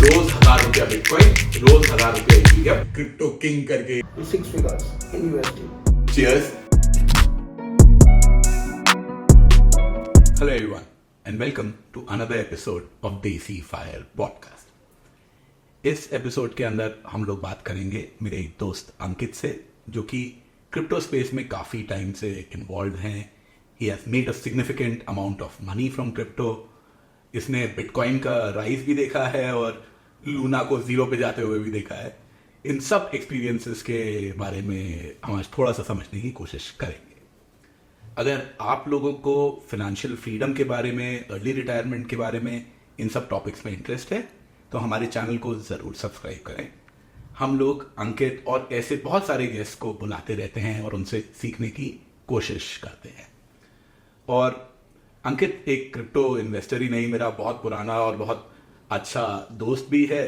रोज 1,000 रुपया बिटकॉइन, रोज 1,000 रुपया Ethereum, crypto king करके 6 figures in USD. Cheers. Hello everyone and welcome to another episode of Desi Fire podcast. इस episode के अंदर हम लोग बात करेंगे मेरे एक दोस्त अंकित से, जो कि क्रिप्टो स्पेस में काफ़ी टाइम से इन्वॉल्व हैं. He has made a significant amount of money from crypto. इसने बिटकॉइन का राइज भी देखा है और लूना को जीरो पे जाते हुए भी देखा है. इन सब एक्सपीरियंसेस के बारे में हम आज थोड़ा सा समझने की कोशिश करेंगे. अगर आप लोगों को फाइनेंशियल फ्रीडम के बारे में, अर्ली रिटायरमेंट के बारे में, इन सब टॉपिक्स में इंटरेस्ट है तो हमारे चैनल को ज़रूर सब्सक्राइब करें. हम लोग अंकित और ऐसे बहुत सारे गेस्ट को बुलाते रहते हैं और उनसे सीखने की कोशिश करते हैं. और अंकित एक क्रिप्टो इन्वेस्टर ही नहीं, मेरा बहुत पुराना और बहुत अच्छा दोस्त भी है.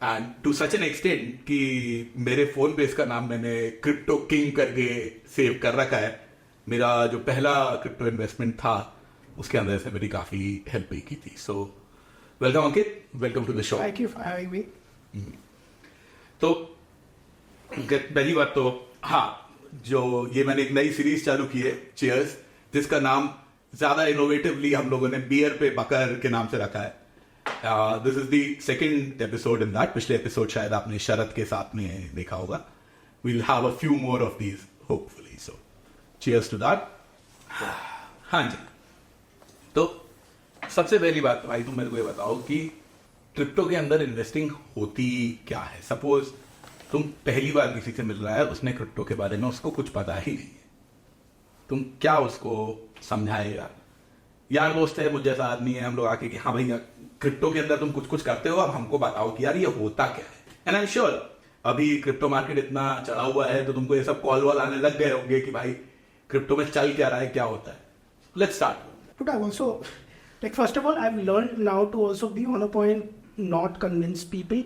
And to such an extent कि मेरे फ़ोन पे इसका नाम मैंने क्रिप्टो किंग करके सेव कर रखा है. मेरा जो पहला क्रिप्टो इन्वेस्टमेंट था उसके अंदर से मेरी काफ़ी हेल्प भी की थी. So welcome Ankit, welcome to the show. Thank you for having me. तो पहली बात तो हाँ, जो ये मैंने एक नई सीरीज चालू की है चीयर्स, जिसका नाम ज्यादा इनोवेटिवली हम लोगों ने बियर पे बकर के नाम से रखा है. This is the second episode in that. पिछले एपिसोड शायद आपने शरद के साथ में देखा होगा. We'll have a few more of these hopefully. So cheers to that. हाँ जी, तो सबसे पहली बात भाई तुम मेरे को ये बताओ कि क्रिप्टो के अंदर इन्वेस्टिंग होती क्या है. सपोज तुम पहली बार किसी से मिल रहा है, उसने क्रिप्टो के बारे में उसको कुछ पता ही नहीं है, तुम क्या उसको समझाएगा? यार दोस्त है, मुझे जैसा आदमी है, हम लोग आके कि हाँ भैया क्रिप्टो के अंदर तुम कुछ कुछ करते हो, अब हमको बताओ कि यार ये होता क्या है. एंड आई एम श्योर अभी क्रिप्टो मार्केट इतना चढ़ा हुआ है तो तुमको ये सब कॉल वॉल आने लग गए होंगे कि भाई क्रिप्टो में चल क्या रहा है, क्या होता है. Let's start. But I've also, like, first of all, I've learned now to also be on a point, not convince people.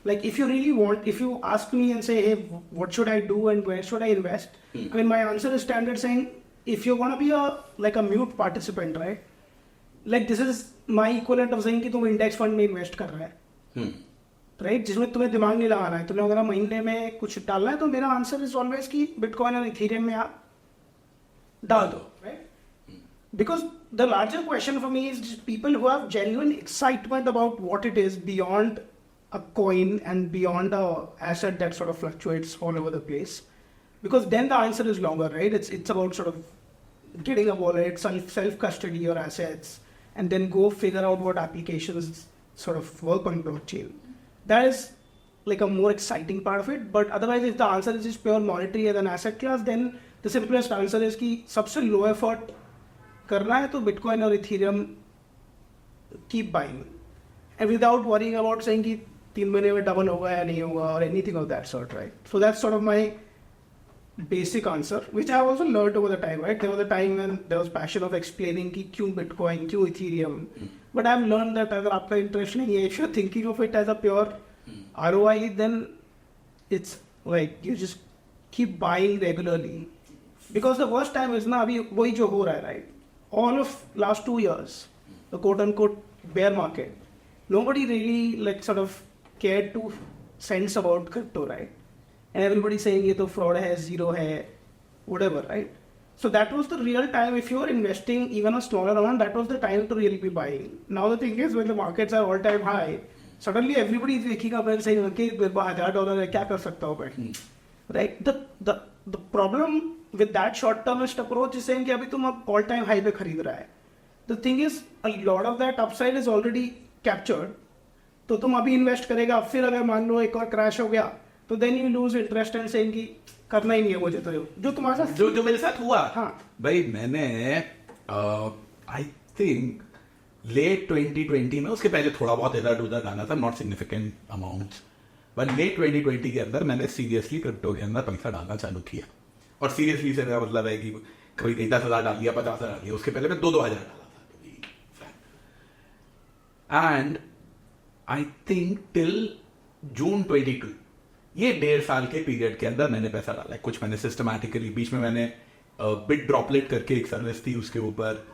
Like, if you really want, if you ask me and say, hey, what should I do and where should I invest? I mean, my answer is standard saying, if you're going to be like a mute participant, right? Like, this is my equivalent of saying कि तुम index fund में invest कर रहे हैं. Right, जिसमें तुम्हें दिमाग नहीं लगाना है. तुम्हें अगर महीने में कुछ डालना है तो मेरा आंसर इज ऑलवेज कि बिटकॉइन और इथेरियम में आप डाल दो. Right, because the larger question for me is just people who have genuine excitement about what it is beyond a coin and beyond a asset that sort of fluctuates all over the place. Because then the answer is longer, right? It's about sort of getting a wallet, self custody your assets, and then go figure out what applications sort of work on blockchain. That is like a more exciting part of it. But otherwise, if the answer is just pure monetary as an asset class, then the simplest answer is कि सबसे low effort करना है तो bitcoin और Ethereum keep buying and without worrying about saying कि 3 महीने में double होगा या नहीं होगा और anything of that sort. Right, so that's sort of my basic answer which I have also learned over the time. Right, there was a time when there was passion of explaining कि क्यों Bitcoin, क्यों Ethereum. But I have learn that अगर आपका interest नहीं है, if you are thinking of it as a pure ROI, then it's like you just keep buying regularly. Because the worst time is ना अभी वही जो हो रहा है. Right, all of last 2 years, the quote-unquote bear market, nobody really like sort of cared to sense about crypto, right? And everybody saying ये तो fraud है, zero है, whatever, right? So that was the real time. If you are investing even a smaller amount, that was the time to really be buying. Now the thing is, when the markets are all-time high, suddenly everybody is waking up and saying, okay, मेरे पास $1,000 है, क्या कर सकता हूँ मैं? Right? The problem with that short-termist approach is saying कि अभी तुम अब all time high पे खरीद रहा है. The thing is, a lot of that upside is already captured. तो तुम अभी इन्वेस्ट करेगा, फिर अगर मान लो एक और क्रैश हो गया तो then you lose interest and saying कि करना ही नहीं है मुझे. तो जो तुम्हारे साथ जो मेरे साथ हुआ, हाँ भाई मैंने आई थिंक लेट 2020 में, उसके पहले थोड़ा बहुत इधर उधर डाला था, not significant amounts, but let 2020 के अंदर मैंने सीरियसली क्रिप्टो के अंदर पैसा डालना चालू किया. और सीरियसली से मेरा मतलब है कि कभी 10,000 डाल दिया, 50,000 डाल दिया. उसके पहले मैं 2,000 डाला था. And I think till June 22, ये 1.5 साल के पीरियड के अंदर मैंने पैसा डाला है. कुछ मैंने सिस्टमैटिकली, बीच में मैंने बिट ड्रॉपलेट करके एक सर्विस थी, उसके ऊपर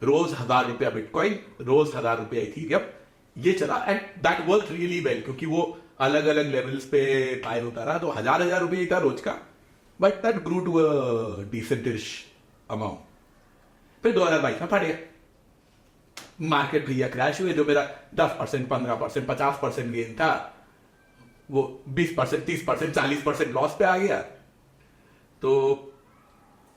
रोज 1,000 रुपया बिटकॉइन, रोज 1,000 रुपया इथेरियम, ये चला and that work really well, क्योंकि वो अलग अलग लेवल्स पे ट्राई होता रहा, तो हजार रुपये था रोज का, but that grew to a decentish amount. फिर 2022 में फट गया, मार्केट भैया क्रैश हुए, जो मेरा 10%, 15%, 50% गेन था वो 20%, 30%, 40% लॉस पे आ गया. तो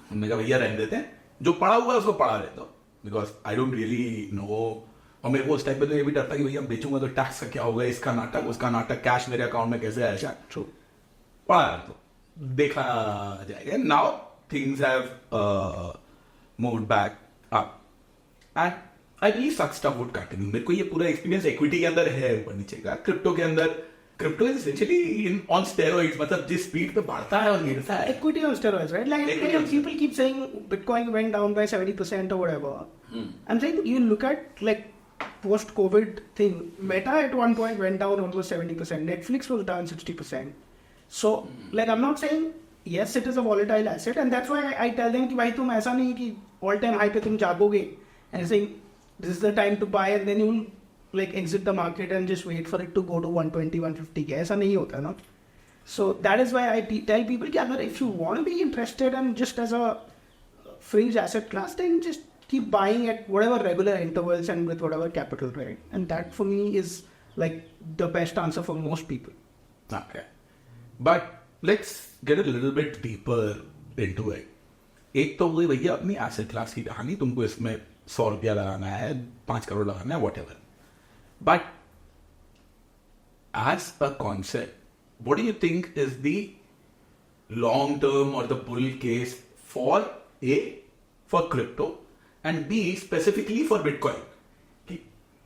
हमने कहा भैया रहने देते हैं, जो पड़ा हुआ है उसको पड़ा रहता हूँ, because I don't really know. और मेरे को उस टाइप पे तो ये भी डर था कि भैया बेचूंगा तो टैक्स का क्या होगा, इसका नाटक उसका नाटक, कैश मेरे अकाउंट में कैसे आएगा. ट्रू, पड़ा है तो देखा जाएगा. Now things have moved back up and I believe such stuff would continue. मेरे को ये पूरा एक्सपीरियंस इक्विटी के अंदर है ऊपर नीचे का. क्रिप्टो के अंदर, crypto is essentially on steroids, मतलब जिस स्पीड पे बढ़ता है और गिरता है. Equity on steroids, right? Like people keep saying Bitcoin went down by 70% or whatever. I'm saying you look at like post-COVID thing. Meta at one point went down almost 70%. Netflix was down 60%. So like I'm not saying yes, it is a volatile asset, and that's why I tell them कि भाई तुम ऐसा नहीं कि all time high पे तुम जागोगे and saying this is the time to buy and then you'll like exit the market and just wait for it to go to 120, 150 के, ऐसा नहीं होता ना. So that is why I tell people कि अगर if you want to be interested and just as a fringe asset class, then just keep buying at whatever regular intervals and with whatever capital, right? And that for me is like the best answer for most people. Okay. But let's get a little bit deeper into it. एक तो वही भैया अपनी asset class की कहानी, तुमको इसमें 100 रुपया लगाना है, 5 करोड़ लगाना है, whatever. But as a concept, what do you think is the long term or the bull case for A, for crypto, and B, specifically for Bitcoin?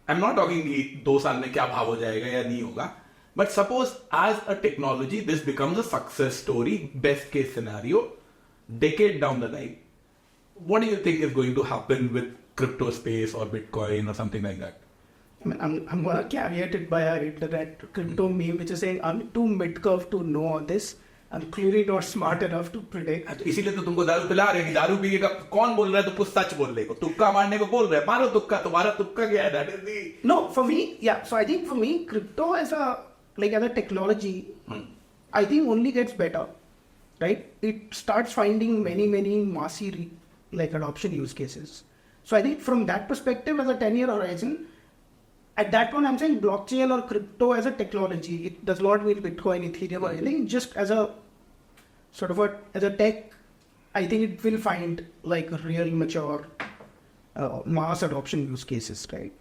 I'm not talking कि 2 साल में क्या भाव हो जाएगा या नहीं होगा, but suppose as a technology this becomes a success story, best case scenario, decade down the line, what do you think is going to happen with crypto space or Bitcoin or something like that? I mean, I'm gonna caveat it by a internet crypto meme which is saying I'm too mid-curve to know all this. I'm clearly not smart enough to predict. तो इसीलिए तो तुमको दारू पिला रहे हैं. दारू पीएगा कौन बोल रहा है, तो कुछ सच बोल रहे को, तुक्का मारने को बोल रहे हैं, मारो तुक्का. तुम्हारा तुक्का क्या है? That is the... No, for me, yeah. So I think for me, crypto as a technology, I think only gets better, right? It starts finding many massive like adoption use cases. So I think from that perspective, as a 10-year horizon, at that point, I'm saying blockchain or crypto as a technology. It does not mean Bitcoin, Ethereum or anything. Just as a sort of as a tech, I think it will find like real mature mass adoption use cases, right?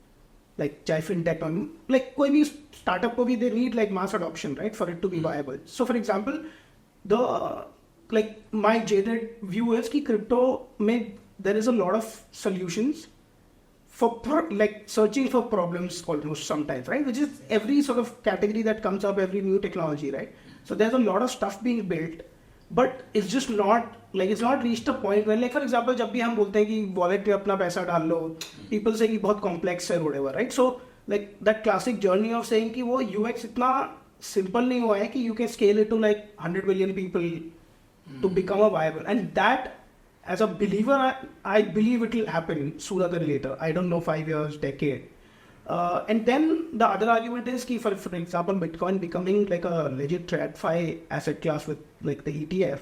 Like चाहे fintech or like कोई भी startup को भी they need like mass adoption, right, for it to be viable. So for example, my jaded view is कि crypto में there is a lot of solutions for like searching for problems almost sometimes, right? Which is every sort of category that comes up, every new technology, right? So there's a lot of stuff being built, but it's just not like it's not reached a point where, like for example, जब भी हम बोलते हैं कि wallet पे अपना पैसा डाल लो, people say कि बहुत complex है whatever, right? So like that classic journey of saying कि वो UX इतना simple नहीं हुआ है कि you can scale it to like 100 million people to become a viable, and that as a believer, I believe it will happen sooner than later. I don't know, 5 years, decade. And then the other argument is कि for example, Bitcoin becoming like a legit TradFi asset class with like the ETF,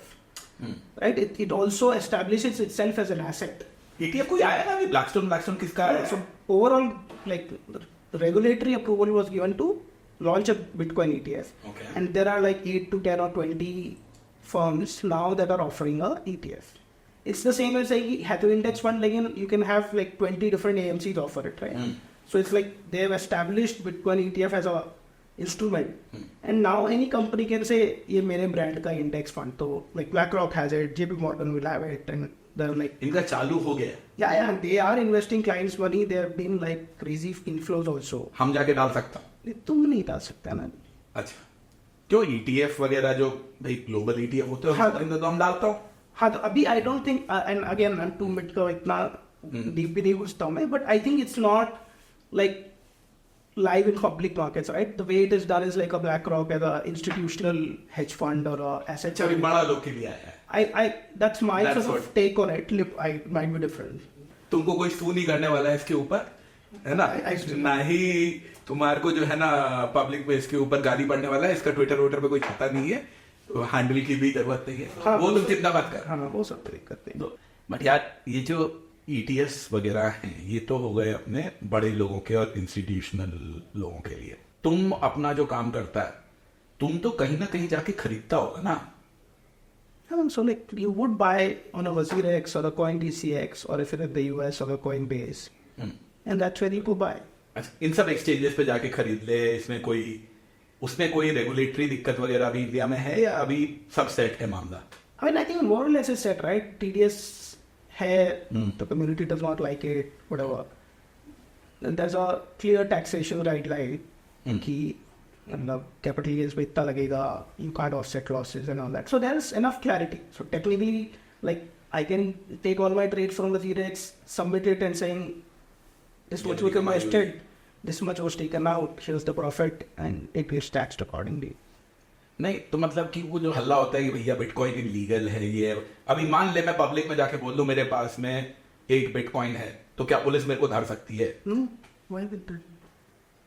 right? It also establishes itself as an asset. ETF कोई आया ना अभी? Blackstone किसका है? So overall, like the regulatory approval was given to launch a Bitcoin ETF. Okay. And there are like 8 to 10 or 20 firms now that are offering a ETF. It's the same as saying Hathaway Index Fund, like you can have like 20 different AMCs offer it, right? So it's like they have established Bitcoin ETF as a instrument, and now any company can say ये मेरे brand का index fund, तो like BlackRock has it, JP Morgan will have it, and they're like इनका चालू हो गया. Yeah, they are investing clients' money. There have been like crazy inflows also. हम जाके डाल सकता. तुम नहीं डाल सकता ना. अच्छा, क्यों ETF वगैरह जो भाई global ETF होते हैं उसमें तो हम डालता हूँ. हाँ, तो अभी I don't think, and again I'm too mid का इतना deep भी नहीं घुसता हूँ मैं, but I think it's not like live in public markets, right? The way it is done is like a BlackRock as a institutional hedge fund or a asset. अच्छा, अभी बड़ा लोग के लिए आया है. That's my sort of take on it. I might be different. तुमको कोई सू नहीं करने वाला है इसके ऊपर. है ना, I still- ना ही तुम्हारे को जो है ना पब्लिक पे इसके ऊपर गाली पड़ने वाला है, इसका ट्विटर वोटर पे कोई खाता नहीं है, तो हैंडल की भी जरूरत नहीं है। हाँ। वो तुम चिंता मत कर। हाँ वो सब तो करते हैं। बट यार ये जो ETS वगैरह हैं, ये तो हो गए अपने बड़े लोगों के और इंस्टीट्यूशनल लोगों के लिए। तुम अपना जो काम करता है, तुम तो कहीं ना कहीं जाके खरीदता होगा ना। So like you would buy on a WazirX or a CoinDCX or if you're in the US or a Coinbase, and that's where you go buy. अच्छा, इन सब एक्सचेंजेस पे जाके खरीद ले, उसमें कोई रेगुलेटरी दिक्कत वगैरह भी इंडिया में है या अभी सब सेट है मामला? I mean, I think more or less is set, right? TDS है, the community does not like it, whatever. And there's a clear taxation guideline कि मतलब capital gains पे इतना लगेगा, you can't offset losses and all that. So there is enough clarity. So technically, like I can take all my trades from the WazirX, submit it and saying this much was invested, this much was taken out, here's the profit, and it gets taxed accordingly. नहीं तो मतलब कि वो जो हल्ला होता है कि भैया बिटकॉइन इलीगल है, ये अभी मान ले मैं पब्लिक में जाके बोल दूं मेरे पास में एक बिटकॉइन है, तो क्या पुलिस मेरे को धर सकती है? No, why would that?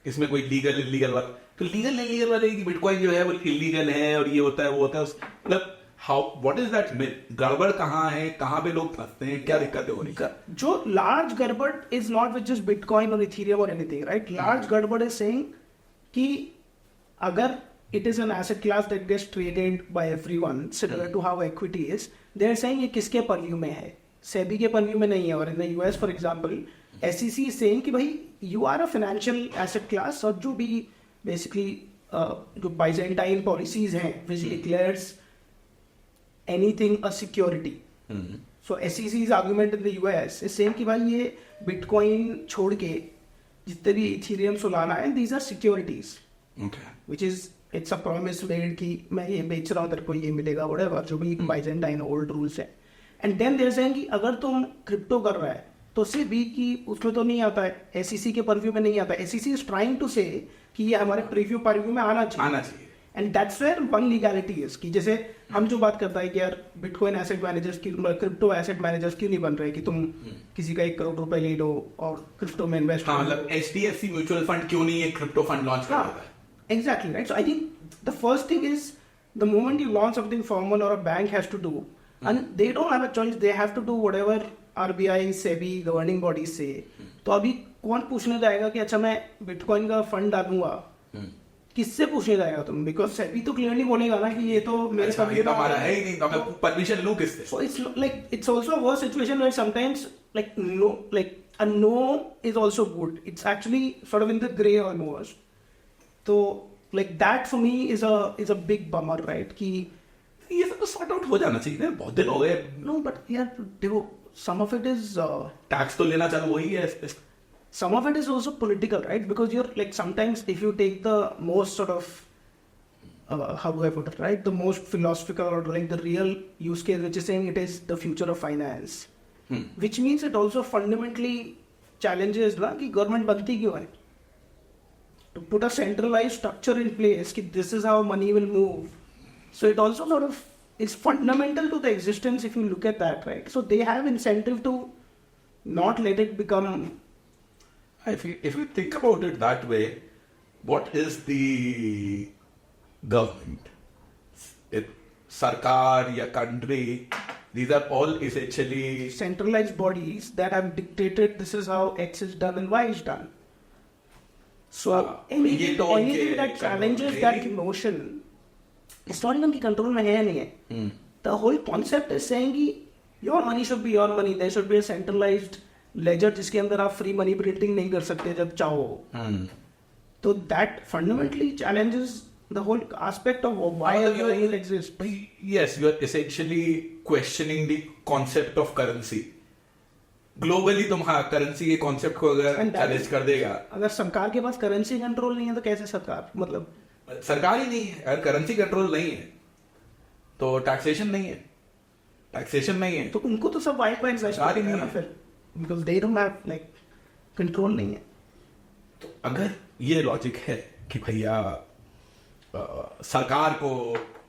इसमें कोई लीगल इलीगल वाला, तो लीगल इलीगल वाले की बिटकॉइन जो है वो इलीगल है और ये होता है वो होता है, मतलब how what is that myth? गड़बड़ कहाँ है, कहाँ पे लोग फंसते हैं, क्या दिक्कत हो रही है? जो large गड़बड़ is not with just Bitcoin or Ethereum or anything, right? Large गड़बड़ is saying कि अगर it is an asset class that gets traded by everyone, similar to how equity is, they are saying ये किसके purview में है? SEBI के purview में नहीं है। और in the US, for example, SEC is saying कि भाई you are a financial asset class, और जो भी basically जो Byzantine policies हैं which declares anything a security. So SEC's argument in the US is saying कि भाई ये Bitcoin छोड़ के जितने भी Ethereum Solana हैं, these are securities, Okay. which is it's a promise made कि मैं ये बेच रहा हूँ तेरे को ये मिलेगा whatever, जो भी Byzantine old rules है. And then they're saying कि अगर तुम क्रिप्टो कर रहा है तो सिर्फ भी कि उसमें तो नहीं आता है, SEC के परव्यू में नहीं आता है. SEC is trying to say कि ये हमारे प्रीव्यू परव्यू में आना चाहिए. And that's where one legality is कि जैसे हम जो बात करता है कि यार बिटकॉइन एसेट मैनेजर्स की, क्रिप्टो एसेट मैनेजर्स क्यों नहीं बन रहे कि तुम किसी का 1 करोड़ रुपए ले लो और क्रिप्टो में इन्वेस्ट हाँ, मतलब HDFC म्यूचुअल फंड क्यों नहीं एक क्रिप्टो फंड लॉन्च कर रहा है? Exactly, right? So I think the first thing is the moment you launch something formal or a bank has to do, and they don't have a choice, they have to do whatever RBI, SEBI, governing bodies say. तो अभी कौन पूछने जाएगा कि अच्छा मैं bitcoin का fund डालूंगा, किससे पूछने जाएगा तुम? बिकॉज सेबी तो क्लियरली बोलेगा ना कि ये तो मेरे अच्छा, ये तो हमारा है ही नहीं, तो मैं परमिशन लूं किससे? So it's like it's also a worse situation where sometimes like no, like a no is also good. It's actually sort of in the gray almost. So like that for me is a big bummer, right? कि ये सब तो sort out हो जाना चाहिए ना, बहुत दिन हो गए. no, but यार देखो some of it is tax तो लेना चालू वही है. some of it is also political, right? Because you're like sometimes if you take the most sort of how do I put it, right? The most philosophical or like the real use case, which is saying it is the future of finance, which means it also fundamentally challenges ना कि government बनती क्यों है? To put a centralized structure in place, कि this is how money will move. So it also sort of is fundamental to the existence if you look at that, right? So they have incentive to not let it become. If you think about it that way, what is the government? Sarkar या country, these are all essentially Centralized bodies that have dictated this is how X is done and Y is done. So anything that challenges that notion, it's not even control में है नहीं है. The whole concept is saying कि your money should be your money. There should be a centralized ledger जिसके अंदर आप free money printing नहीं कर सकते जब चाहो. तो that fundamentally challenges the whole aspect of why your money exists. Yes, you are essentially questioning the concept of currency. Globally तुम हाँ करेंसी के कॉन्सेप्ट को अगर चैलेंज कर देगा, अगर सरकार के पास करेंसी कंट्रोल नहीं है तो कैसे सरकार, मतलब सरकार ही नहीं है. अगर करेंसी कंट्रोल नहीं है तो टैक्सेशन नहीं है, टैक्सेशन नहीं है तो उनको तो सब वाइट वाइट सरकार ही नहीं है फिर, because they don't have like control नहीं है. तो अगर ये लॉजिक है कि भैया सरकार को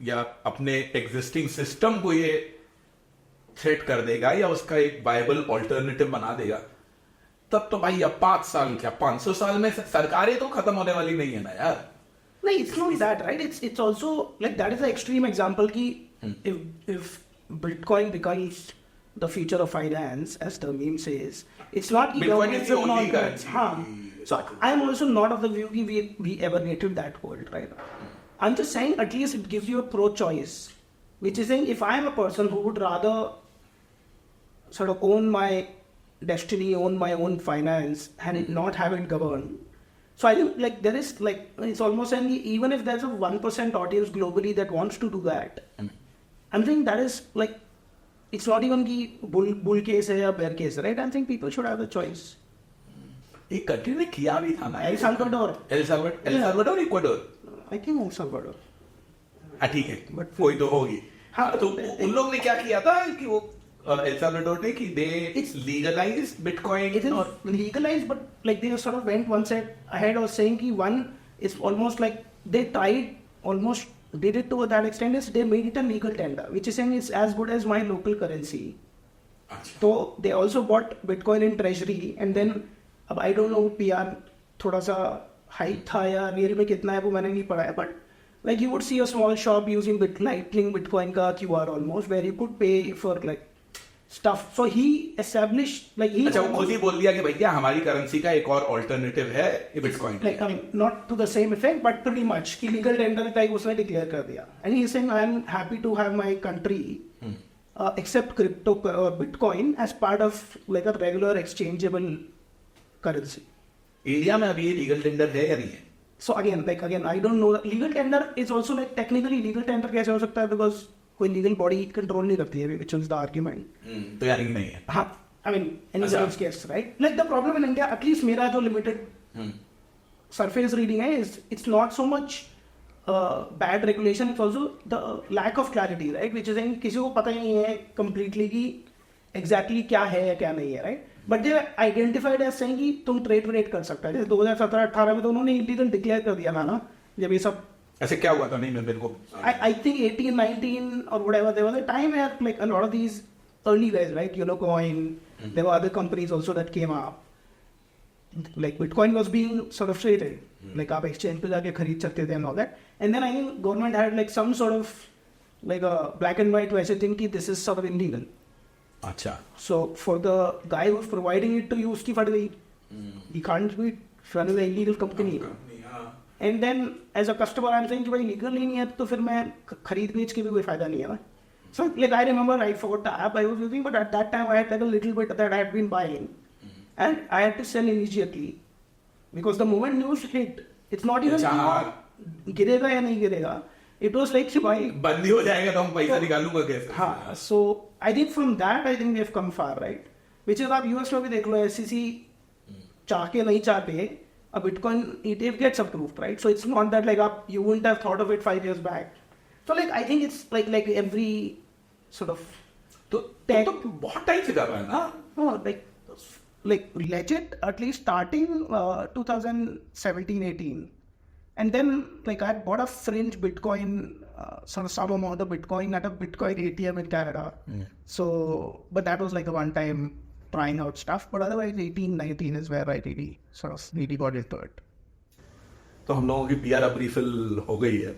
या अपने एग्जिस्टिंग सिस्टम को ये थ्रेट कर देगा या उसका एक वायबल ऑल्टरनेटिव बना देगा, तब तो भाई अब 5 साल क्या 500 साल में सरकारें तो खत्म होने वाली नहीं है ना यार. No, it's not that, right? It's also like that is an extreme example ki if Bitcoin becomes the future of finance, as the meme says, it's not Bitcoin is the only currency. So I'm also not of the view ki we ever native that world, right? I'm just saying at least it gives you a pro-choice, which is saying if I'm a person who would rather sort of own my destiny, own my own finance, and not have it governed. So I think like there is like it's almost saying even if there's a 1% audience globally that wants to do that, I'm saying that is like it's not even the bull case है या bear case, right? I'm saying people should have the choice. एक country ने किया भी था ना. El Salvador. El Salvador Ecuador. I think El Salvador. ठीक है बट कोई तो होगी. हाँ तो उन लोग ने क्या किया था कि वो एल साल्वाडोर ने कि they legalized Bitcoin. It is not legalized, but like they sort of went one step ahead of saying ki one is almost like they tried almost did it to that extent is they made it a legal tender, which is saying it's as good as my local currency. So they also bought Bitcoin in treasury and then अब I don't know PR थोड़ा सा height था या real में कितना है वो मैंने नहीं पढ़ा है but like you would see a small shop using Lightning Bitcoin का QR almost where you could pay for like stuff. So he established like he अच्छा वो खुद ही बोल दिया कि भैया हमारी करेंसी का एक और ऑल्टरनेटिव है bitcoin. like I mean not to the same effect but pretty much कि legal tender टाइप उसने डिक्लेयर कर दिया and he is saying I am happy to have my country accept crypto or Bitcoin as part of like a regular exchangeable currency. India में अभी ये legal tender है या नहीं है? So again I don't know legal tender is also like technically legal tender कैसे हो सकता है because कोई लीगल बॉडी कंट्रोल नहीं करती है which is the argument. तो यार नहीं है. हाँ I mean any else case right like the problem in India at least मेरा जो limited surface reading है is it's not so much bad regulation, it's also the lack of clarity right which is saying किसी को पता ही नहीं है completely कि exactly क्या है या क्या नहीं है right but they identified as saying कि तुम ट्रेड कर सकता है. जैसे 2017-18 में तो उन्होंने illegal डिक्लेयर कर दिया था ना जब ये सब ऐसे क्या हुआ था नहीं मैं मेरे को I think 18, 19 or whatever there was a time where like a lot of these early guys right Coin there were other companies also that came up like Bitcoin was being sort of traded like आप exchange पे जाके खरीद सकते थे and all that and then I think government had like some sort of like a black and white वैसे thing कि this is sort of illegal. अच्छा So for the guy who's providing it to you उसकी फट गई. He can't be running an illegal company. And then as a customer I'm saying कि भाई legal नहीं है तो फिर मैं खरीद बेच के भी कोई फायदा नहीं है ना. So like I remember I forgot the app I was using but at that time I had like a little bit that I had been buying and I had to sell immediately because the moment news hit it's not even गिरेगा या नहीं गिरेगा it was like कि भाई बंदी हो जाएगा तो हम पैसा निकालूंगा कैसे. हाँ so I think from that I think they've come far right which is आप US में भी देख लो SEC चाह के नहीं चाहते a Bitcoin ETF gets approved, right? So it's not that like you wouldn't have thought of it 5 years back. So like I think it's like every sort of तो बहुत टाइम से कर रहा है ना. No, like legit at least starting 2017-18 and then like I bought a fringe Bitcoin some amount of Bitcoin at a Bitcoin ATM in Canada. So but that was like a one time trying out stuff but otherwise 18-19 is where I really got into it. तो हम लोगों की PR अब refill हो गई है.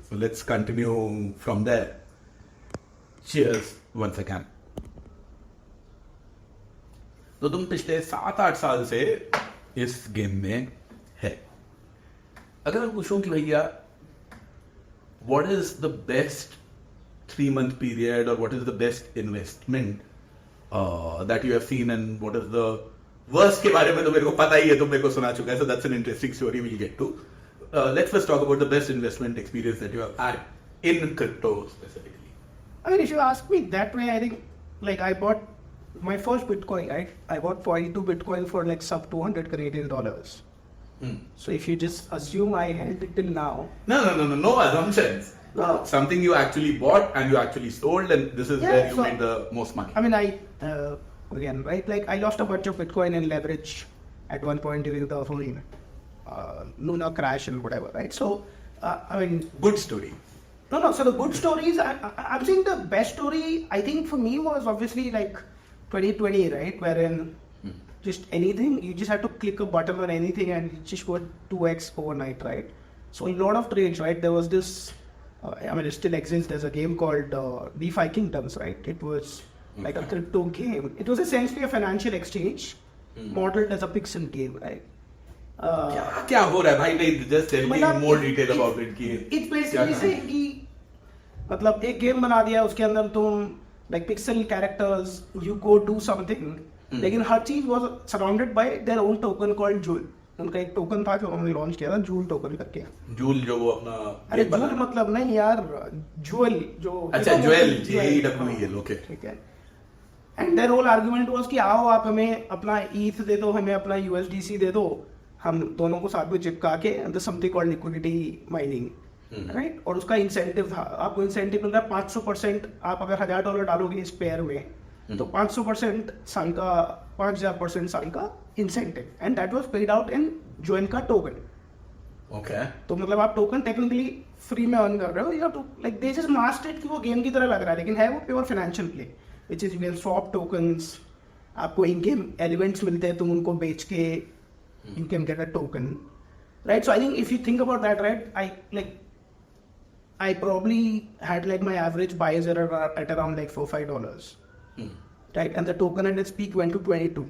So let's continue from there. Cheers once again. तो तुम पिछले 7-8 साल से इस गेम में है. अगर मैं पूछूं कि भैया what is the best 3-month period or what is the best investment that you have seen and what is the worst के बारे में तो मेरे को पता ही है तुम मेरे को सुना चुका है so that's an interesting story we'll get to. Let's first talk about the best investment experience that you have had in crypto specifically. I mean if you ask me that way I think like I bought my first Bitcoin right I bought 42 Bitcoin for like sub $200 Canadian. So if you just assume I held it till now no assumptions. Something you actually bought and you actually sold and this is where you made the most money. I mean I again right like I lost a bunch of Bitcoin in leverage at one point during the whole Luna crash and whatever right so I mean good story. No so the good stories I'm saying the best story I think for me was obviously like 2020 right wherein just anything. You just had to click a button on anything and it just went 2x overnight, right? So in a lot of trades, right, there was this, it still exists. There's a game called DeFi Kingdoms, right? It was like a crypto game. It was essentially a financial exchange modeled as a pixel game, right? क्या हो रहा है भाई? नहीं, just tell me in more detail about it. It's basically saying कि मतलब एक game बना दिया, उसके अंदर तुम like pixel characters, you go do something, लेकिन हर चीज was surrounded by their own token called Jewel. उनका एक टोकन था जो उन्होंने लॉन्च किया था, जूल टोकन करके. जूल जो वो अपना, अरे जूल मतलब नहीं यार, ज्वेल जो, अच्छा ज्वेल, JEWEL, ओके, ठीक है. And their whole argument was कि आओ आप हमें अपना ईथ दे दो, हमें अपना USDC दे दो, हम दोनों को साथ में चिपका के अंदर something called liquidity mining, right. और उसका इंसेंटिव था, आपको इंसेंटिव मिल रहा है 500%. आप अगर $1000 डालोगे इस पेयर में तो 500% साल का, 5000% साल का incentive, and that was paid out in Jewel का टोकन. ओके, तो मतलब आप टोकन टेक्निकली फ्री में अर्न कर रहे हो. You have to like they just mastered it कि वो गेम की तरह लग रहा है, लेकिन है वो pure financial play, which is you can swap tokens. आपको इन गेम एलिमेंट्स मिलते हैं, तुम उनको बेच के you can get a token, right? So I think if you think about that, right, I probably had like my average buys at around like $4-5, right? And the token at its peak went to $22.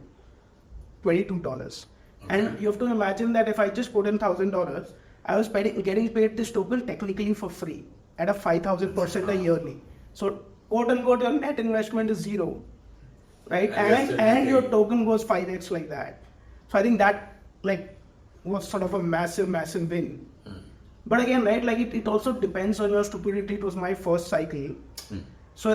Okay. And you have to imagine that if I just put in $1,000, I was getting paid this token technically for free at a 5,000% a yearly. So quote unquote your net investment is zero, right? And your token goes 5x like that. So I think that was sort of a massive win. But again, right, it also depends on your stupidity. It was my first cycle. So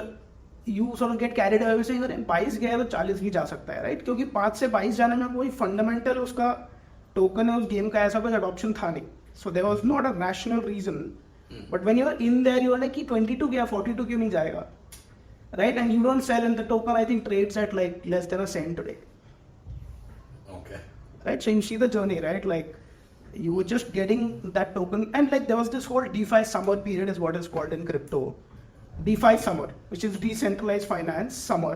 you sort of get carried away saying अरे 22 गया तो 40 भी जा सकता है, right? क्योंकि 5 से 22 जाने में कोई फंडामेंटल उसका टोकन है उस गेम का ऐसा कोई अडॉप्शन था नहीं. So there was not a rational reason. But when you are in there, you are like कि 22 गया 42 क्यों नहीं जाएगा, right? And you don't sell, and the token I think trades at like less than a cent today. Right, so you see the journey, right? Like you were just getting that token, and like there was this whole DeFi summer period, is what is called in crypto, DeFi summer, which is decentralized finance summer,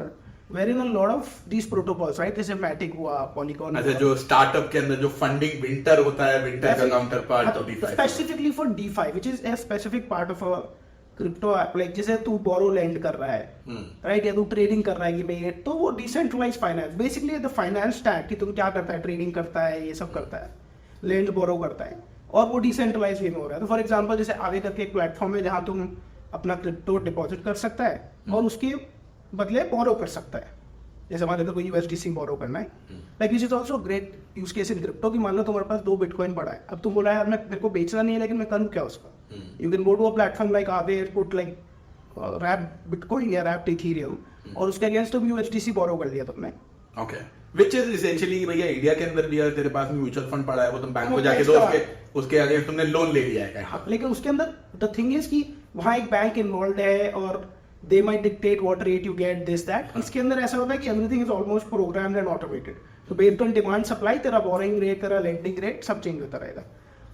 wherein a lot of these protocols, right, जैसे Matic हुआ, Polygon. अच्छा, जो startup के अंदर जो funding winter होता है, winter का काउंटर पार्ट तो DeFi. Specifically for DeFi, which is a specific part of a crypto app, like जैसे तू बोरो लैंड कर रहा है, राइट, या तू ट्रेडिंग कर रहा है कि भाई, तो वो decentralise finance, basically the finance stack कि तुम क्या करता है, ट्रेडिंग करता है, ये सब करता है, लैंड बोरो करता है, और वो डिसेंट्रलाइज वे में हो रहा है. तो फॉर एग्जांपल जैसे आगे करके एक प्लेटफॉर्म है जहाँ तुम अपना क्रिप्टो डिपॉजिट कर सकता है और उसके बदले बोरो कर सकता है. जैसे हमारे तो कोई USDC बोरो करना है, like this is also great use case in crypto की. मान लो तुम्हारे पास 2 बिटकॉइन पड़ा है, अब तुम बोला यार मेरे को बेचना नहीं है, लेकिन मैं करूँ क्या उसका. You can go to a platform like Aave, put like wrap Bitcoin या wrapped Ethereum, और उसके अगेंस्ट तुम USDC बोरो कर लिया तुमने. Okay. Which is essentially भैया इंडिया के अंदर भी अगर तेरे पास म्यूचुअल फंड पड़ा है, वो तुम बैंक को जाके दो, उसके अगेंस्ट तुमने लोन ले लिया है. हाँ, लेकिन उसके अंदर the thing is कि वहाँ एक बैंक इन्वॉल्व है और they might dictate what rate you get, this that. इसके अंदर ऐसा होता है कि everything is almost programmed and automated. So based on demand supply, तेरा borrowing rate, तेरा lending rate सब चेंज होता रहेगा.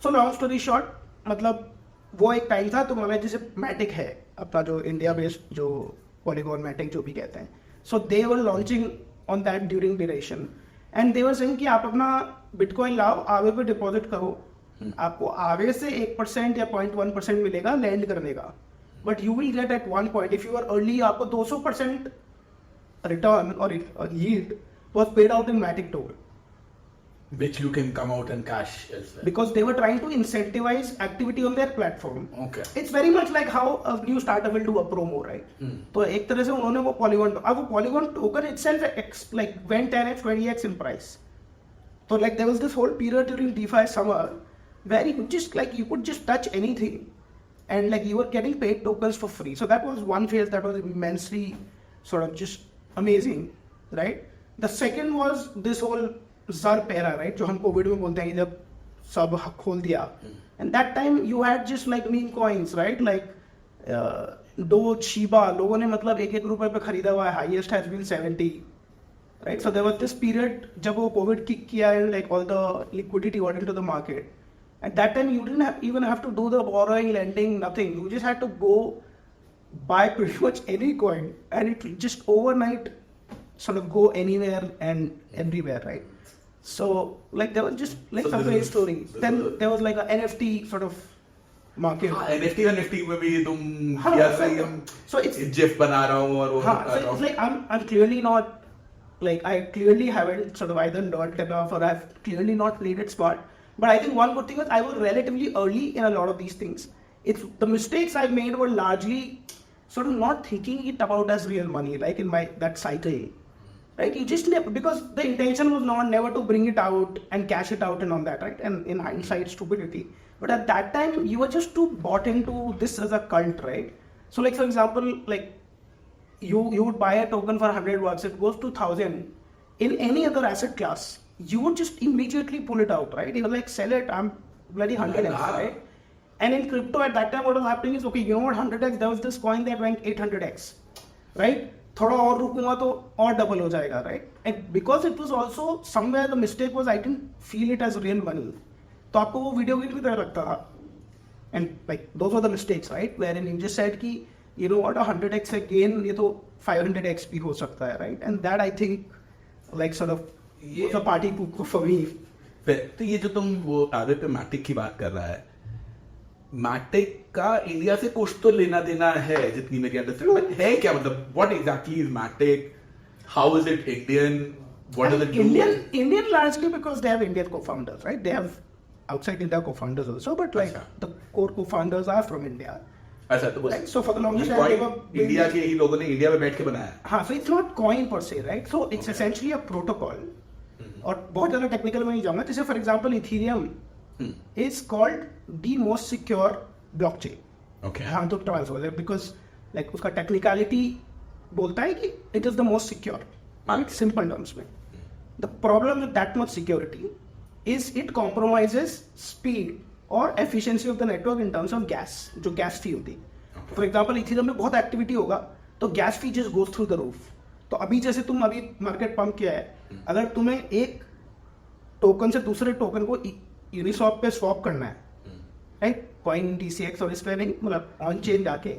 So long story short, मतलब वो एक टाइम था. तो मतलब जैसे मैटिक है अपना जो इंडिया बेस्ड जो पॉलीगॉन मैटिक जो भी कहते हैं, so they were launching on that during duration, and they were saying कि आप अपना बिटकॉइन लाओ, आवे पे डिपॉजिट करो, आपको आवे से 1% या 0.1% मिलेगा लैंड करने का, but you will get at one point, if you are early, आपको 200% रिटर्न और yield was paid out in Matic token. Which you can come out and cash elsewhere. Because they were trying to incentivize activity on their platform. Okay. It's very much like how a new startup will do a promo, right? तो एक तरह से उन्होंने वो Polygon, अब वो Polygon token itself like went 10x, 20x in price. So like there was this whole period during DeFi summer where you could just touch anything, and like you were getting paid tokens for free. So that was one phase that was immensely sort of just amazing, right? The second was this whole ZARP era, right? जो हम Covid में बोलते हैं जब सब खोल दिया, and that time you had just like meme coins, right? Like Doge, Shiba, लोगों ने मतलब 1-1 रुपए पे खरीदा हुआ है, highest has been 70, right? So there was this period जब वो कोविड किक किया and like all the liquidity got into the market. At that time you didn't even have to do the borrowing, lending, nothing. You just had to go buy pretty much any coin, and it just overnight sort of go anywhere and everywhere, right? So like there was just like So some this great is- story. this Then is- there was like a NFT sort of market. हाँ, NFT और NFT में भी तुम हाँ, क्या so- सही so it's- GIF बना रहा हूँ और वो हाँ, कर so रहा it's हूँ. like I'm clearly not, like I clearly haven't sort of either learned enough or I've clearly not played it smart. But I think one good thing was I was relatively early in a lot of these things. It's the mistakes I made were largely sort of not thinking it about as real money, like in that cycle. Right? You just because the intention was never to bring it out and cash it out and all that, right? And in hindsight, stupidity. But at that time, you were just too bought into this as a cult, right? So, like for example, like you would buy a token for $100, it goes to 1,000. In any other asset class, you would just immediately pull it out, right? You were like, sell it, I'm bloody 100x, right? And in crypto at that time, what was happening is, okay, you know what, 100x, there was this coin that went 800x, right? थोड़ा और रुकूंगा तो और double हो जाएगा, right? And because it was also somewhere the mistake was I didn't feel it as real money. तो आपको वो वीडियो गेम की तरह लगता था. And like those were the mistakes, right? Wherein you just said कि you know what, 100x again ये तो 500x भी हो सकता है, right? And that I think like sort of was a party pooper for me. तो ये जो तुम वो आदित्य मैटिक की बात कर रहा है, मैटिक का इंडिया से कुछ तो लेना देना है जितनी मेरी अंडरस्टैंडिंग है. क्या मतलब what exactly is Matic, how is it Indian, what does it do? Indian largely because they have Indian co-founders, right? They have outside India co-founders also, but like अच्छा. the core co-founders are from India. अच्छा, तो Right? So for the longest time, they were building- India के ही लोगों ने India में बैठ के बनाया. हाँ, so it's not coin per se, right? So it's essentially a protocol. और बहुत ज़्यादा टेक्निकल में नहीं जाऊंगा. जैसे for example Ethereum is called the most secure blockchain. Okay. हाँ, तो ट्रांसफर बिकॉज लाइक उसका टेक्निकलिटी बोलता है कि it is the most secure, right? Simple terms में. The problem with that much security is it compromises speed और efficiency of the network in terms of gas, जो gas fee होती है. For example Ethereum में बहुत activity होगा तो gas fee just goes through the roof. तो अभी जैसे तुम अभी मार्केट पंप किया है, अगर तुम्हें एक टोकन से दूसरे टोकन को यूनिस्वैप पे स्वैप करना है, राइट, कॉइन DCX और इस पे नहीं, मतलब ऑन चेन जाके,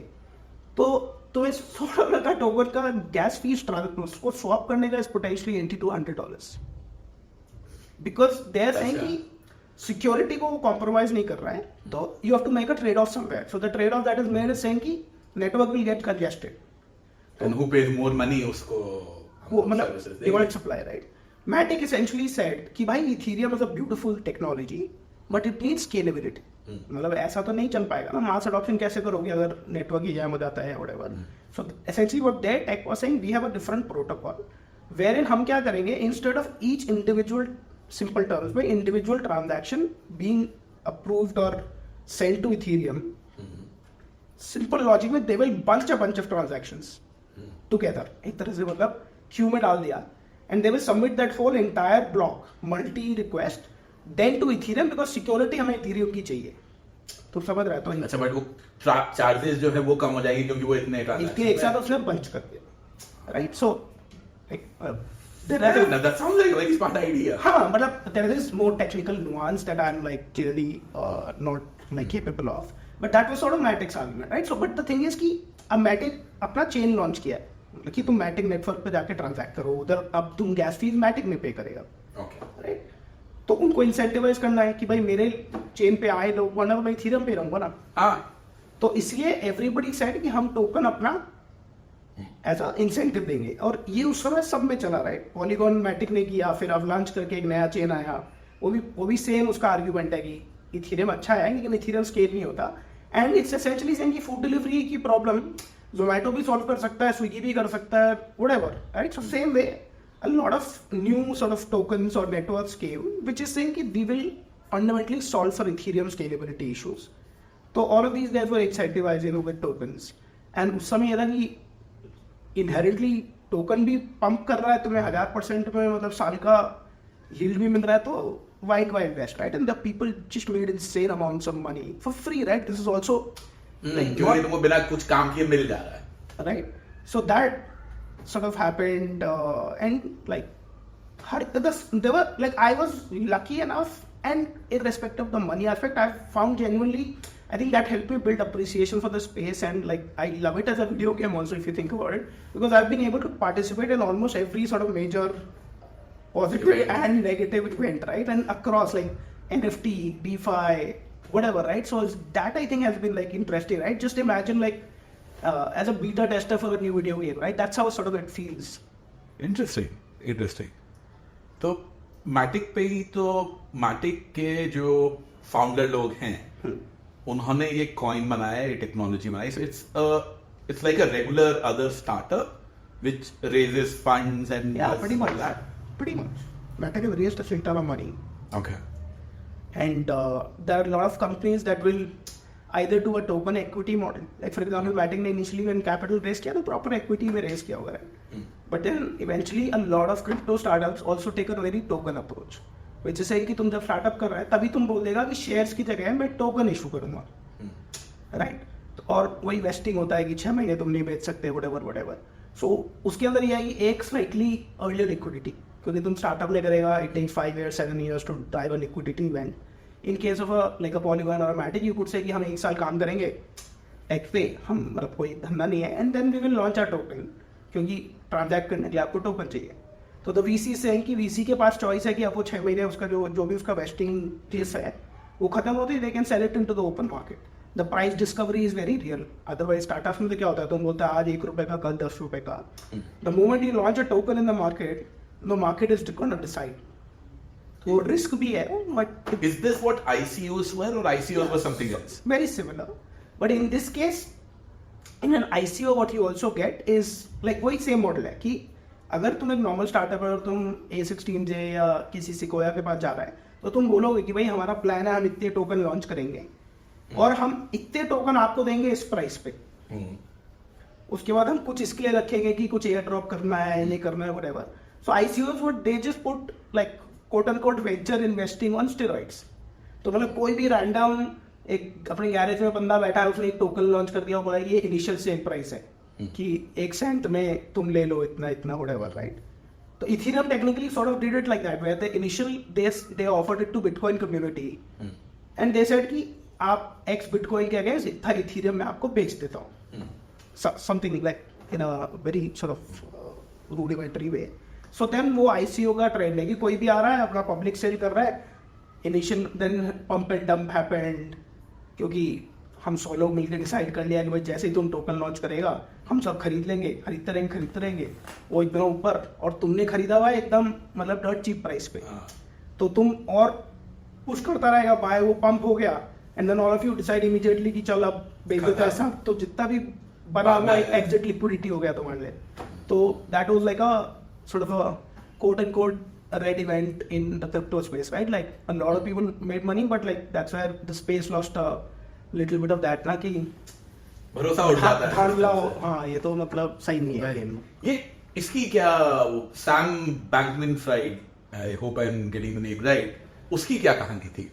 तो तुम्हें $100 का टोकन का गैस फीस उसको स्वैप करने का is potentially $80 to $100, because they are saying कि सिक्योरिटी को वो कॉम्प्रोमाइज नहीं कर रहा है, तो you have to make a trade off somewhere. So the trade off that is made is saying कि network will get congested. And who pays more money उसको वो मतलब divide supply, right. Matic essentially said कि भाई Ethereum is a beautiful technology but it needs scalability. मतलब ऐसा तो नहीं चल पाएगा ना, मास अडॉप्शन कैसे करोगे अगर नेटवर्क ही जैम हो जाता है whatever. So essentially what that tech was saying, we have a different protocol wherein हम क्या करेंगे, instead of each individual, simple terms में, इंडिविजुअल ट्रांजैक्शन बीइंग अप्रूव्ड और send to Ethereum, simple logic में they will bunch of transactions together. एक तरह से मतलब क्यू में डाल दिया and they will submit that whole entire block, multi request, then to Ethereum because security हमें Ethereum की चाहिए. तो समझ रहा है तो अच्छा, बट वो चार्जेस जो है वो कम हो जाएगी क्योंकि वो इतने इसके एक साथ उसने बंच कर दिया, right. So that sounds like a very smart idea. हाँ, मतलब there is more technical nuance that I'm like clearly not like capable of, but that was sort of Matic's argument, right? So but the thing is कि अब Matic अपना chain launch किया है कि तुम मैटिक network पे जाके ट्रांजैक्ट करो, उधर अब तुम गैस फीस मैटिक में पे करेगा, राइट. तो उनको इंसेंटिवाइज करना है कि भाई मेरे चेन पे आए लोग, वरना मैं इथीरियम पे रहूंगा ना. हाँ, तो इसलिए एवरीबडी सेड कि हम टोकन अपना ऐसा इंसेंटिव देंगे, और ये उस समय सब में चला, राइट. पॉलीगॉन मैटिक ने किया, फिर अवलांच करके एक नया चेन आया, वो भी सेम उसका आर्ग्यूमेंट है कि इथीरियम अच्छा है लेकिन इथीरियम स्केल नहीं होता. एंड इट्स एसेंशियली सेइंग कि फूड डिलीवरी की प्रॉब्लम जोमेटो भी सॉल्व कर सकता है, स्विगी भी कर सकता है, whatever, right. So same way a lot of new sort of tokens or networks came, which is saying that we will fundamentally solve for Ethereum scalability issues. So all of these guys were incentivized with tokens. And उस समय ये था कि inherently token भी pump कर रहा है, तुम्हें 1000% में मतलब साल का yield भी मिल रहा है, तो why invest, right? And the people just made insane amounts of money for free, right? This is also क्योंकि तुमको बिना कुछ काम किए मिल जा रहा है, right? So that sort of happened, and like there were like I was lucky enough, and irrespective of the money aspect, I found genuinely I think that helped me build appreciation for the space, and like I love it as a video game also if you think about it, because I've been able to participate in almost every sort of major positive and negative event, right? And across like NFT, DeFi, whatever, right? So that I think has been like interesting, right? Just imagine like as a beta tester for a new video game, right? That's how sort of it feels. Interesting. तो मैटिक पे ही तो मैटिक के जो founder लोग हैं उन्होंने ये coin बनाया, ये टेक्नोलॉजी बनाई. So it's like a regular other startup which raises funds and Pretty much that. Pretty much. Matic has raised a shit ton of money. Okay. And there are a lot of companies that will either do a token equity model. Like for example, Matic ने initially when capital raise किया तो proper equity में raise किया हुआ है. But then eventually a lot of crypto startups also take a very token approach. Which is कि तुम जब startup कर रहे हैं तभी तुम बोल देगा कि shares की जगह मैं token issue करूँगा. Right? और वही vesting होता है कि 6 महीने तुम नहीं बेच सकते whatever. So उसके अंदर ये आई एक slightly earlier liquidity. क्योंकि तुम स्टार्टअप नहीं करेगा, it takes 5 years 7 years to drive a liquidity event. In case of a Polygon or Matic, you could say कि हम 1 साल काम करेंगे X पे, हम मतलब कोई धंधा नहीं है, and then we will launch our token, क्योंकि ट्रांजैक्ट करने के लिए आपको टोकन चाहिए. तो द VC से है कि VC के पास चॉइस है कि आपको 6 महीने उसका जो भी उसका वेस्टिंग चीज है वो खत्म होती है, they can sell it into the open market. The price discovery is very real. Otherwise startups में तो क्या होता है, तुम बोलते हैं आज 1 रुपए का, कल 10 रुपए का. The moment you launch a token in the market is going to decide. So risk भी है, but Is this what ICOs were or ICOs were something else? very similar. But in this case, in an ICO what you also get is like वही same model है कि अगर तुम एक normal startup है और तुम A16J या किसी Sequoia के पास जा रहा है तो तुम बोलोगे कि भाई हमारा प्लान है हम इतने टोकन लॉन्च करेंगे और हम इतने टोकन आपको देंगे इस प्राइस पे. उसके बाद हम कुछ इसके लिए रखेंगे कि कुछ एयर ड्रॉप करना है, नहीं करना है, whatever. So ICOs would they just put like quote unquote venture investing on steroids. तो मतलब कोई भी रैंडम एक अपने गैरेज में बंदा बैठा है उसने एक टोकन लॉन्च कर दिया और बोला ये इनिशियल सेल प्राइस है कि 1 सेंट में तुम ले लो इतना whatever, right? तो Ethereum technically sort of did it like that, where the initial they offered it to Bitcoin community and they said कि आप X Bitcoin के अगेंस्ट इतना Ethereum में आपको बेच देता हूँ. Something like in a very sort of rudimentary way. So then वो ICO का ट्रेंड है कि कोई भी आ रहा है अपना पब्लिक सेल कर रहा है, initial then pump and dump happened, क्योंकि हम 100 लोग मिलकर डिसाइड कर लिया कि भाई जैसे ही तुम टोकन लॉन्च करेगा हम सब खरीदते रहेंगे वो एकदम ऊपर, और तुमने खरीदा हुआ है एकदम मतलब डॉट चीप प्राइस पे, तो तुम और पुश करता रहेगा बाय, वो पंप हो गया and then all of you decide immediately कि चल अब बेच देता है सब, तो जितना भी बना हुआ एग्जैक्ट लिक्विडिटी हो गया तुम्हारे लिए. तो that was like a sort of a quote unquote red event in the crypto space, right? Like a lot of people made money, but like that's where the space lost a little bit of that ना कि भरोसा उठ जाता है. ठान लाओ, हाँ ये तो मतलब सही नहीं है गेम. ये इसकी क्या Sam Bankman fried, I hope I am getting the name right, उसकी क्या कहानी थी?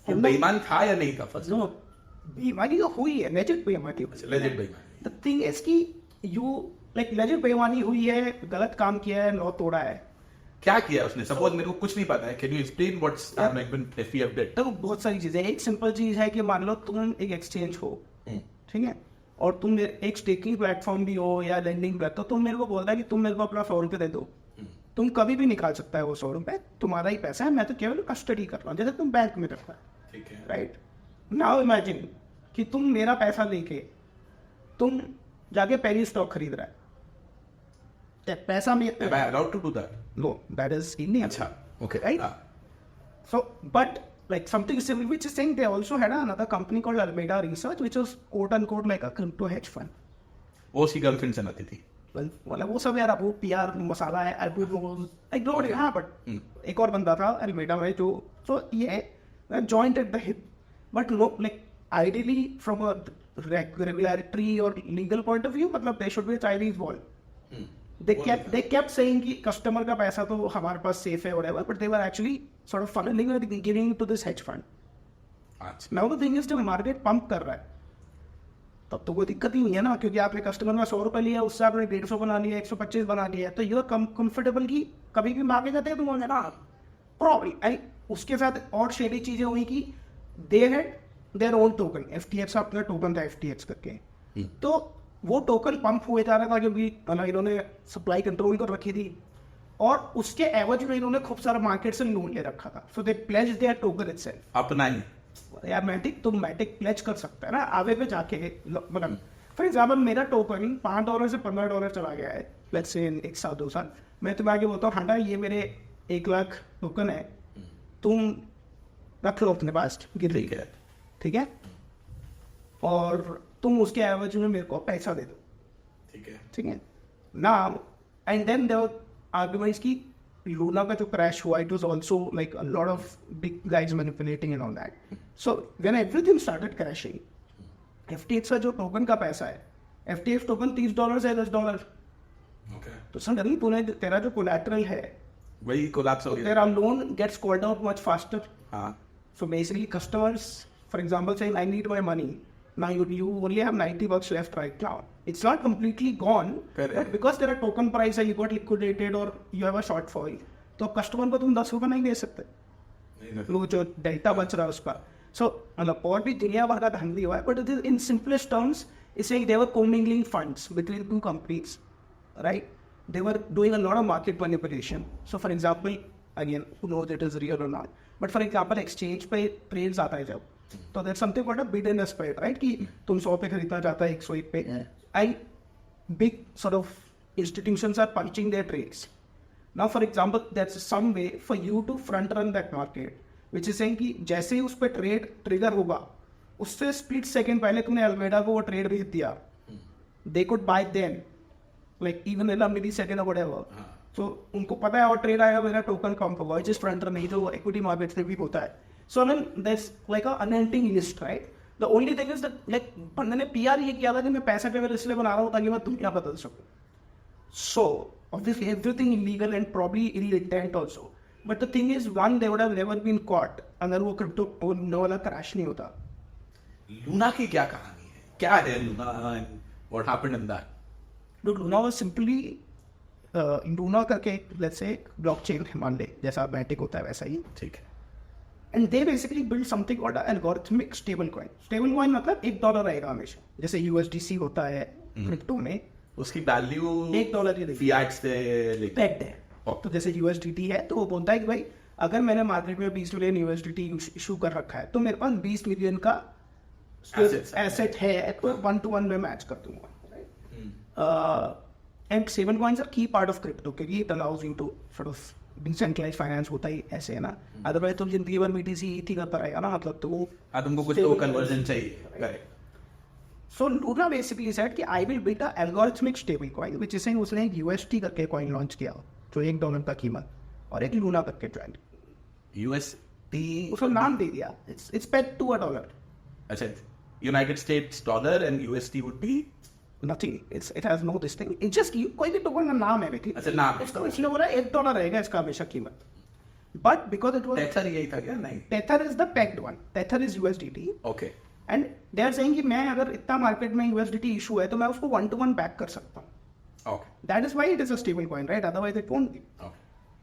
वो बेईमान था या नहीं था? फर्स्ट नो, बेईमानी तो हुई है, लेजिट बेईमानी. लेजिट बेईमान. द थिंग इज कि यू लाइक लेजिट बेईमानी हुई है, गलत काम किया है, लॉ तोड़ा है. क्या किया उसने? सपोज मेरे को कुछ नहीं पता है, can you explain what Sam Bankman एफईएफ डिड? तो बहुत सारी चीजें. एक सिंपल चीज है कि मान लो तुम एक एक्सचेंज हो, ठीक है, और तुम एक स्टेकिंग प्लेटफॉर्म भी हो या लेंडिंग प्लेटफॉर्म, तो तुम मेरे को बोल रहा है कि तुम मेरे को अपना 100 रुपये दे दो. तुम कभी भी निकाल सकता है वो 100 रुपये, तुम्हारा ही पैसा है, मैं तो केवल कस्टडी कर रहा हूँ जैसे तुम बैंक में करता है. ठीक है, राइट. नाउ इमेजिन कि तुम मेरा पैसा लेके तुम जाके पेनी स्टॉक खरीद रहा है, पैसा में am I allowed to do that? No, that is illegal. अच्छा, okay, right? So, but like something similar, which is saying they also had another company called Alameda Research, which was quote unquote like a crypto hedge fund. वो उसकी girlfriend से नाती थी. Well, मतलब वो सब यार अब वो PR मसाला है, I don't know, like no, हाँ, but एक और बंदा था Alameda में जो, so ये joint at the hip, but no, like ideally from a regulatory or legal point of view, मतलब there should be a Chinese wall. They kept saying कि कस्टमर का पैसा तो हमारे पास सेफ है whatever, but they were actually sort of funneling or giving to this hedge fund. Now the thing is जब market pump कर रहा है तब तो कोई दिक्कत ही नहीं है ना, क्योंकि आपने कस्टमर में 100 रुपये लिया, उससे आपने 150 बना लिया, 125 बना लिया, तो यू आर कंफर्टेबल कि कभी भी मांगे जाते हैं तो बोलते ना प्रॉब्लम. उसके साथ और शेडी चीजें हुई कि they had their own token, FTX का अपना टोकन था FTX करके। तो वो टोकन पंप हुए जा रहा था क्योंकि इन्होंने सप्लाई कंट्रोल कर रखी थी, और उसके एवज में इन्होंने खूब सारा मार्केट से लोन ले रखा था। सो दे प्लेज देयर टोकन इटसेल्फ। अपना ही यार मैटिक, तुम मैटिक प्लेज कर सकता है ना आगे पे जाके। मतलब फॉर एग्जाम्पल मेरा टोकन $5 से $15 चला गया है, लेट्स से 1 साल 2 साल, मैं तुम्हें आगे बोलता हूँ हांडा ये मेरे 1 लाख टोकन है, तुम रख लो अपने पास गिर है, ठीक है, और तुम उसके एवज में मेरे को पैसा दे दो, ठीक है ना। एंड देन देयर आर्गुमेंट्स की लूना का जो क्रैश हुआ, it was also like a lot of big guys manipulating and all that. So when everything started crashing, FTX का जो टोकन का पैसा है, FTX टोकन $30 है, $10, तो सडनली तूने तेरा जो कोलैटरल है वही कोलैप्स हो गया, तेरा loan gets called out much faster. हाँ, So basically, customers, for example, saying, "I need my money." Now you only have $90 left right now. It's not completely gone, Correct. but because there are token price, you got liquidated or you have a shortfall, तो अब customer को तुम ₹10 नहीं दे सकते, वो जो delta बच रहा है उसका। सो मतलब और भी दुनिया भर का धंधी हुआ है, but it is in simplest terms it's like they were commingling funds between 2 companies, right? They were doing a lot of market manipulation. So for example, again, who knows it is real or not, but for example exchange पे trades आता है जब, तो there's something called a bid and a spread, right? कि तुम 100 पे खरीदना चाहता है 101 पे, and big sort of institutions are punching their trades. Now for example, there's some way for you to front run that market, which is saying कि जैसे ही उस पर ट्रेड ट्रिगर होगा, उससे स्प्लिट सेकेंड पहले तुमने अल्मेडा को वो ट्रेड भेज दिया, they could buy then, like even in a millisecond or whatever. तो उनको पता है और ट्रेड आएगा, मेरा टोकन कम होगा, जिस फ्रंट रन नहीं जो इक्विटी मार्केट में भी होता है। So then there is like a unending list, right? The only thing is that like बंदे ने PR ये किया था कि मैं पैसा पेपर इसलिए बना रहा हूँ ताकि मैं दुनिया बदल सकूँ। सो obviously everything illegal and probably ill intent also, but the thing is one, they would have never been caught अगर वो क्रिप्टो वाला क्रैश नहीं होता। लूना की क्या कहानी है, क्या है Luna and what happened in that? Look, Luna was simply Luna करके let's say blockchain मान ले, जैसा मैटिक होता है वैसा ही, ठीक है। and they basically build something called an algorithmic stable coin. Stable coin मतलब $1 रहेगा हमेशा, जैसे USDC होता है क्रिप्टो में, उसकी वैल्यू $1 ही रहेगी, फिएट से pegged है। तो जैसे USDT है, तो वो बोलता है कि भाई अगर मैंने मार्केट में 20 मिलियन USDT इशू कर रखा है, तो मेरे पास 20 मिलियन का एसेट है, तो 1 to 1 में मैच कर दूंगा। And stable coins are key part of crypto क्योंकि it allows you to sort of decentralized finance होता ही ऐसे है ना, अदरवाइज तुम जिंदगी भर BTC ही करता रहेगा ना, मतलब तो वो तुमको कुछ तो कन्वर्जन चाहिए, correct. So Luna basically said कि I will build a algorithmic stable coin, which is saying उसने एक UST करके coin launch किया जो $1 का कीमत, और एक Luna करके ज्वाइन, USD उसका नाम दे दिया, it's pegged to $1। अच्छा, United states dollar and USD would be nothing, it has no this thing, it's just कोई भी टोकन का नाम है बेटी, अच्छा नाम इसका इसलिए बोला $1 रहेगा इसका हमेशा कीमत, but because it was tether यही था क्या? नहीं, Tether is the pegged one, Tether is USDT, okay, and they are saying कि मैं अगर इतना मार्केट में USDT इशू है तो मैं उसको 1 to 1 बैक कर सकता हूँ, okay, that is why it is a stable coin, right? Otherwise it won't be. Okay.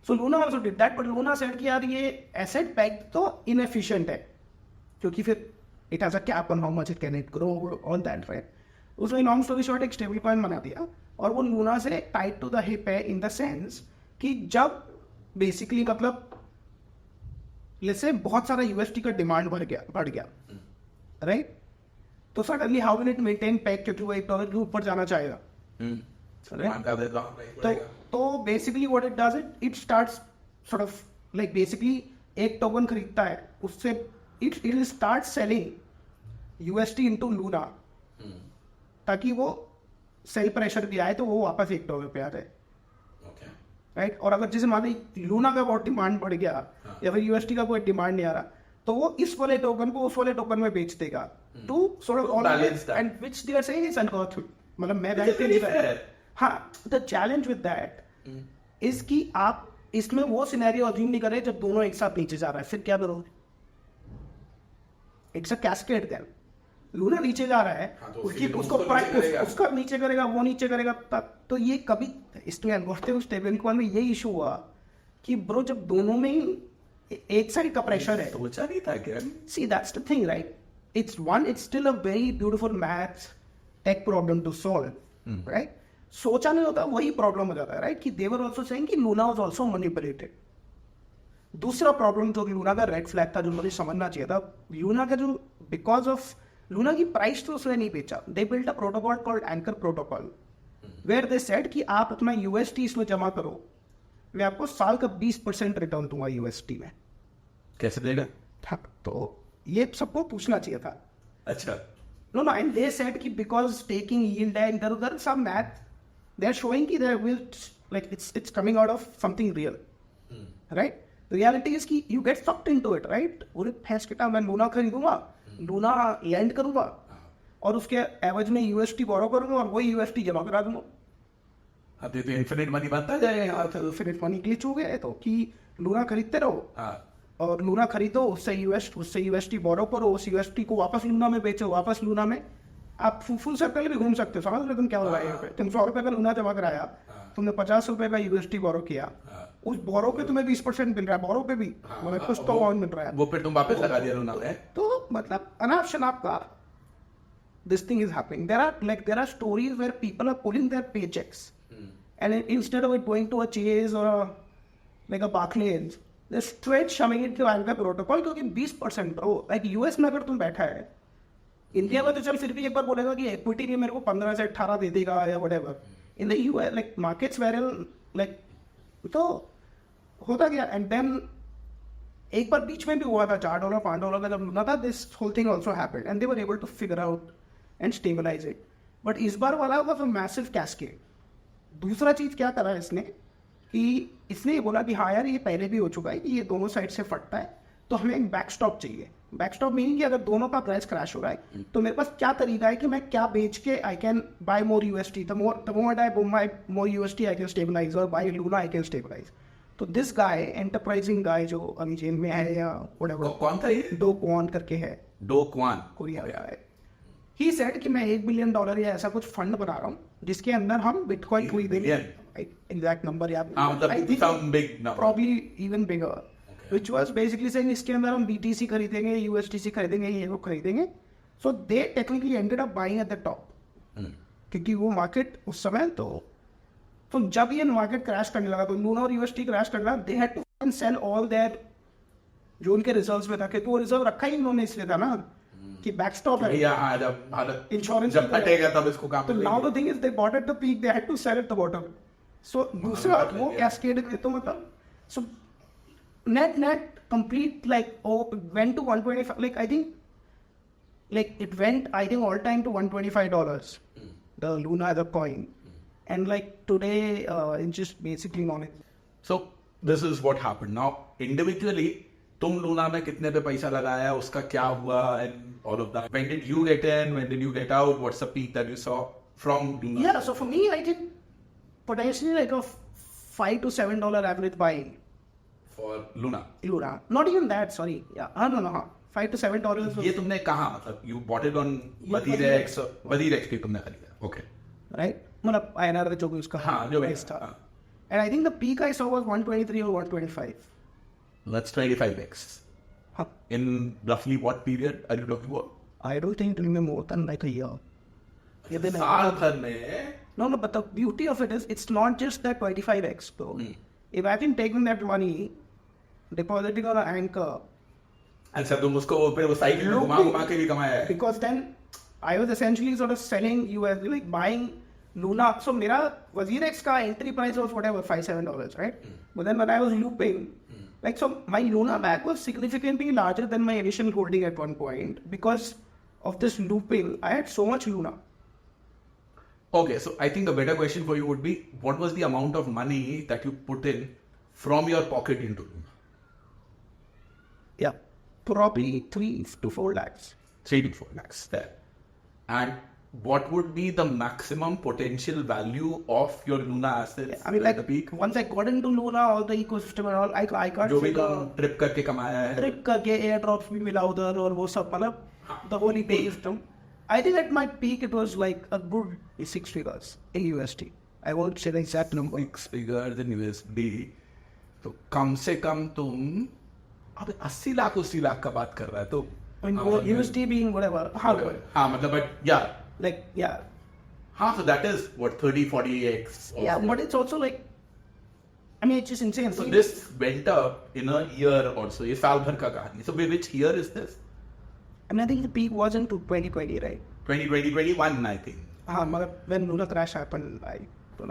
So Luna also did that, but Luna said कि यार ये asset pegged तो inefficient है, क्योंकि फिर it has a cap on how much it can grow, all that, right? उसने long story short एक stable coin बना दिया, और वो लूना से टाइट टू द हिप है इन द सेंस कि जब बेसिकली मतलब लेट्स से बहुत सारा USD का डिमांड बढ़ गया, राइट? तो suddenly how will it maintain pack, क्योंकि वो $1 के ऊपर जाना चाहेगा, तो basically what it does, it starts sort of like basically एक टोकन खरीदता है, उससे it will start selling USD into Luna, ताकि वो सेल प्रेशर भी आए तो वो वापस $1 पे आ जाए, राइट? और अगर जैसे मान ली लूना का बहुत डिमांड बढ़ गया, या फिर USD का कोई डिमांड नहीं आ रहा, तो वो इस वाले टोकन को उस वाले टोकन में बेच देगा, to sort of all and which they are saying is unauthorised, मतलब मैं जानते नहीं रहा। हाँ, the challenge with that is कि आप इसमें वो सिनेरियो अज्यूम नहीं करें जब दोनों एक साथ नीचे जा रहा है, फिर क्या करोगे? It's a cascade then, Luna नीचे जा रहा है, उसकी उसको उसका नीचे करेगा, वो नीचे करेगा, तो ये कभी इसमें स्टेबल कॉइन में ये इशू हुआ कि ब्रो जब दोनों में ही एक साइड का प्रेशर है. सोचा नहीं था क्या? See, that's the thing, right? It's still a very beautiful maths tech problem to solve, right? सोचा नहीं होता वही प्रॉब्लम हो जाता है, right? कि they were also saying कि लूना was also manipulated. दूसरा प्रॉब्लम तो लूना का रेड फ्लैग था जो मुझे समझना चाहिए था. लूना का जो बिकॉज ऑफ लूना की प्राइस तो उसने नहीं बेचा. They built a protocol called Anchor protocol where they said कि आप अपना यूएसटी इसमें जमा करो, मैं आपको साल का 20% रिटर्न दूंगा यूएसटी में. कैसे देगा? हाँ, तो ये सबको पूछना चाहिए था. अच्छा. No, and they said कि because taking yield है इधर उधर some math, they are showing कि there will like it's coming out of something real, right? The reality is कि you get sucked into it, right? और फैस के time मैं Luna खरीदूंगा, Luna land करूंगा और उसके एवज में यूएसटी बोरो करूंगा और वही यूएसटी जमा करा दूंगा. अब तो इन्फिनिट मनी बनता जाएगा यहाँ. तो फिर मनी ग्लिच हो गया है तो कि लूना खरीदते रहो और लूना खरीदो, उससे यूएसटी बोरो करो, उस यूएसटी को वापस लूना में बेचो, वापस लूना में आप फुल सर्कल भी घूम सकते हो. समझ रहे तुम क्या हो रहा है यहाँ पे? तुम 100 रुपए का लूना जमा कराया, तुमने 50 रुपए का यूएसटी बोरो किया, उस बोरो पे तुम्हें 20% मिल रहा है. बोरो पे भी मतलब कुछ तो और मिल रहा है. वो फिर तुम वापस लगा दिया लूना में. तो मतलब अनाप शनाप का this thing is happening. There are stories where people are pulling their paychecks and instead of it going to a Chase or a Barclays, they're straight shoving it to anchor protocol क्योंकि 20% bro. Like US में अगर तुम बैठा है, India में तो चल फिर भी एक बार बोलेगा कि इक्विटी ने मेरे को 15 से 18 दे देगा या whatever. In the US like markets were like तो होता गया. And then एक बार बीच में भी हुआ था $4 $5 का जब लूना था, this whole thing also happened and they were able to figure out and stabilize it. But इस बार वाला was a massive cascade. दूसरा चीज क्या करा इसने कि इसने ये बोला कि हाँ यार ये पहले भी हो चुका है कि ये दोनों साइड से फटता है, तो हमें एक बैकस्टॉप चाहिए. बैकस्टॉप मीनिंग कि अगर दोनों का प्राइस क्रैश हो रहा है तो मेरे पास क्या तरीका है कि मैं क्या बेच के I can buy more UST. The moment I buy more UST I can stabilize और buy Luna I can stabilize. तो दिस गाय एंटरप्राइजिंग गाय जो अभी जेल में है या कौन था ये? डो क्वान करके है, डो क्वान कोरिया है. ही सेड कि मैं $1 बिलियन या ऐसा कुछ फंड बना रहा हूँ जिसके अंदर हम बिटकॉइन खरीदेंगे. एग्जैक्ट नंबर याद probably even bigger, which was basically saying इसके अंदर हम BTC खरीदेंगे, USDC खरीदेंगे, ये वो खरीदेंगे. So they technically ended up buying at the top क्योंकि वो मार्केट उस समय तो जब ये मार्केट क्रैश करने लगा तो लूना और USD क्रैश कर रहा, they had to sell all their जो उनके रिजर्व्स में था, कि तो वो रिजर्व रखा ही उन्होंने इसलिए था ना कि बैकस्टॉप है, इंश्योरेंस जब फटेगा तब इसको काम. तो now the thing is they bought at the peak, they had to sell at the bottom. So दूसरा वो कैस्केड में तो मतलब so net complete like went to 125, like I think like it went I think all time to $125 the Luna the coin, and like today it's just basically non. So this is what happened. Now individually तुम Luna में कितने पे पैसा लगाया, उसका क्या हुआ, and all of that. When did you get in? When did you get out? What's the peak that you saw from Luna? Yeah, so for me I did potentially like a $5 to $7 average buying for Luna. Not even that, sorry. Yeah, no. $5 to $7. ये तुमने कहाँ, मतलब you bought it on Badirex पे तुमने खरीदा. Okay. Right? मतलब INR जो भी उसका हाँ जो price था. And I think the peak I saw was 123 or 125. That's 25x. Huh. In roughly what period are you talking about? I don't think it will be more than like a year. साल भर में. No, but the beauty of it is it's not just that 25x though. If I can take that money, deposit it on an anchor. अच्छा तुम उसको फिर वो side में घुमा के भी कमाया है. Because then I was essentially sort of selling US, like buying Luna. So मेरा WazirX का entry price was whatever $5-7, right? But then when I was looping, like so my Luna bag was significantly larger than my initial holding at one point because of this looping. I had so much Luna. Okay, so I think a better question for you would be, what was the amount of money that you put in from your pocket into Luna? Yeah, probably 3 to 4 lakhs. 3 to 4 lakhs there. And what would be the maximum potential value of your Luna assets? Yeah, I mean, like the peak? Once I got into Luna, all the ecosystem and all, I can't जो भी तुम trip करके कमाया है, trip करके airdrops भी मिला उधर और वो सब, मतलब the whole ecosystem. I think at my peak it was like a good 6 figures in USD. I won't say the exact number. 6 figures in USD. तो कम से कम तुम अब 80 लाख का बात कर रहा है तो I mean, USD being whatever. हाँ मतलब बट या Like, yeah. हाँ so that is what 30-40x Yeah, but it's also like, I mean, it's just insane. so this went up in a year or so ये साल भर का कहानी so which year is this I mean, I think the peak was in 2020, right? 2021 I think हाँ, मगर when Luna crash happened, I don't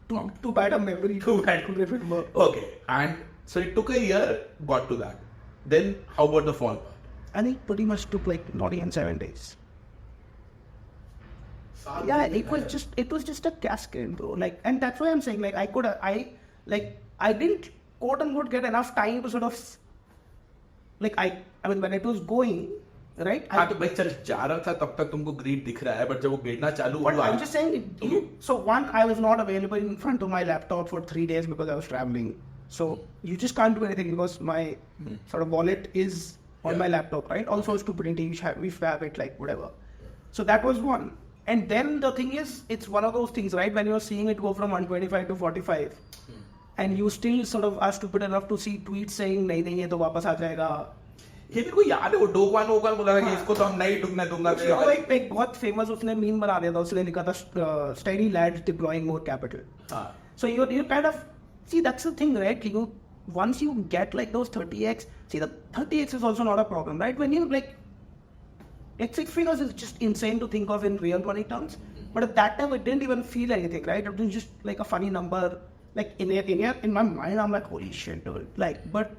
know. Too bad a memory. Too bad to remember. okay and so it took a year got to that then how about the fall part I think pretty much took like not even 7 days. साल Yeah, भर it was just a cascade, bro. Like, and that's why I'm saying, like, I didn't quote unquote get enough time to sort of, like, I mean, when it was going, right? हाँ तो भाई चल जा रहा था तब तक तुमको ग्रीड दिख रहा है बट जब वो गिरना चालू But हुआ I'm just saying, so one, I was not available in front of my laptop for 3 days because I was traveling. So you just can't do anything because my sort of wallet is on Yeah. my laptop, right? Also stupidity, we have it, like, whatever. So that was one. And then the thing is, it's one of those things, right? When you're seeing it go from 125 to 45, and you still sort of are stupid enough to see tweets saying, नहीं ये तो वापस आ जाएगा. ये मेरे को याद है वो डोगवान बोला था कि इसको तो हम नहीं डूबने दूंगा तो एक बहुत फेमस उसने मीम बना दिया था, उसने लिखा था steady lads deploying more capital. हाँ So you're kind of, see, that's the thing, right? You, once you get like those 30x, see, the 30x is also not a problem, right? When you like 6 figures is just insane to think of in real money terms. But at that time, it didn't even feel anything, right? It was just like a funny number. Like in my mind, I'm like, holy shit, dude. Like, but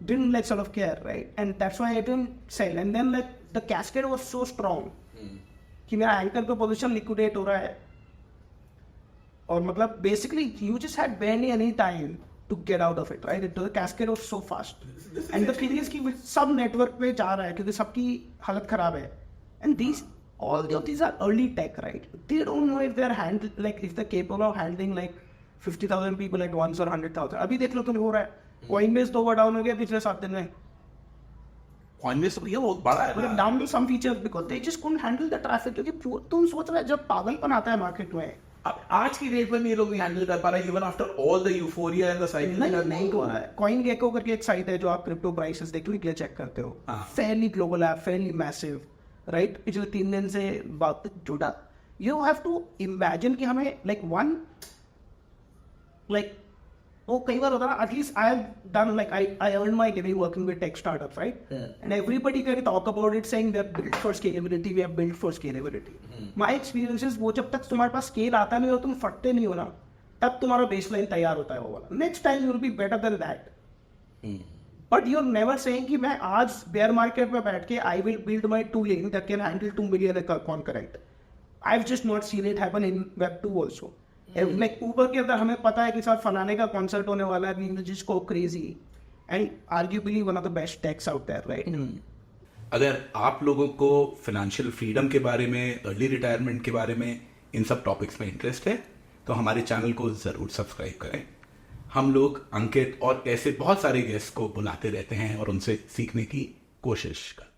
didn't like sort of care, right? And that's why I didn't sell. And then like the cascade was so strong कि मेरा anchor पे position liquidate हो रहा है और मतलब basically you just had barely any time to get out of it, right? The cascade was so fast. And the thing is कि सब नेटवर्क पे जा रहा है क्योंकि सबकी हालत खराब है. And all of these are early tech, right? They don't know if if they're capable of handling like 50,000 people at once or 100,000. अभी देख लो तुम हो रहा है. Coinbase तो ओवरडाउन हो गया पिछले 7 दिन में. Coinbase तो भैया बहुत बड़ा है मतलब down to some features because they just couldn't handle the traffic. क्योंकि तुम सोच रहे जब पागलपन आता है मार्केट में. अब आज की डेट में ये लोग हैंडल कर पा रहे हैं even after all the euphoria and the cycle नहीं हुआ है. कॉइन गेको करके एक साइट है जो आप क्रिप्टो प्राइसेस देखने के लिए चेक करते हो. Fairlie global app, Fairlie massive, right? पिछले 3 दिन से बात जुड़ा. यू हैव टू इमेजिन कि हमें वो कई बार होता है. At least I have done like I earn my living working with tech startups, right? And everybody can talk about it saying we are built for scalability, we are built for scalability. My experiences वो जब तक तुम्हारे पास scale आता नहीं हो, तुम फटते नहीं हो ना, तब तुम्हारा बेसलाइन तैयार होता है वो वाला. Next time you will be better than that. But you are never saying कि मैं आज बेयर मार्केट में बैठ के I will build my tooling that can handle 2 million concurrent. I have just not seen it happen in web 2 also. Like Uber के अंदर हमें पता है कि साथ फलाने का कॉन्सर्ट होने वाला है जिसको crazy and arguably one of the best techs out there, right? अगर आप लोगों को फाइनेंशियल फ्रीडम के बारे में, अर्ली रिटायरमेंट के बारे में, इन सब टॉपिक्स में इंटरेस्ट है तो हमारे चैनल को जरूर सब्सक्राइब करें. हम लोग अंकित और ऐसे बहुत सारे गेस्ट को बुलाते रहते हैं और उनसे सीखने की कोशिश करते हैं.